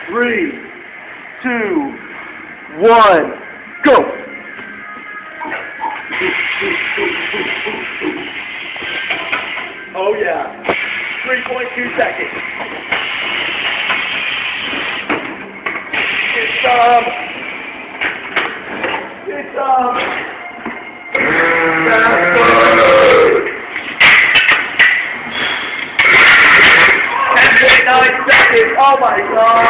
3, 2, 1, go! Oh yeah, 3.2 seconds. Get some. Get some. Fast forward. 10.9 seconds. Oh my god.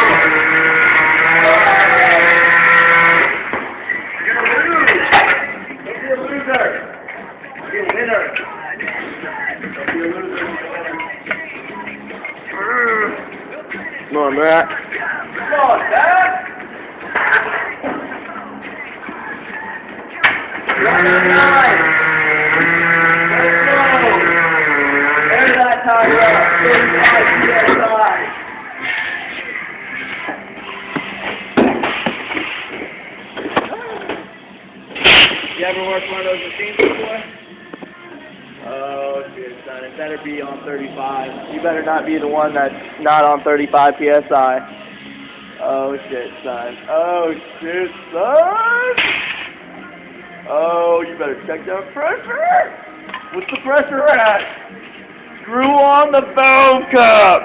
You're gonna lose. Don't be a loser. Be a winner. Don't be a loser. Come on, Matt. Come on, Matt. 9. Let's go. There's that time up. 35 PSI. You ever worked one of those machines before? Oh shit, son. It better be on 35. You better not be the one that's not on 35 PSI. Oh shit, son. Oh shit, son. Oh, you better check that pressure. What's the pressure at? Screw on the bone cup.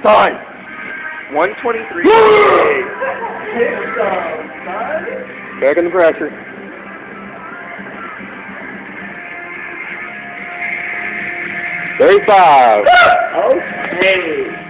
Time. 123. Get some, son. Checking the pressure. $35. Okay.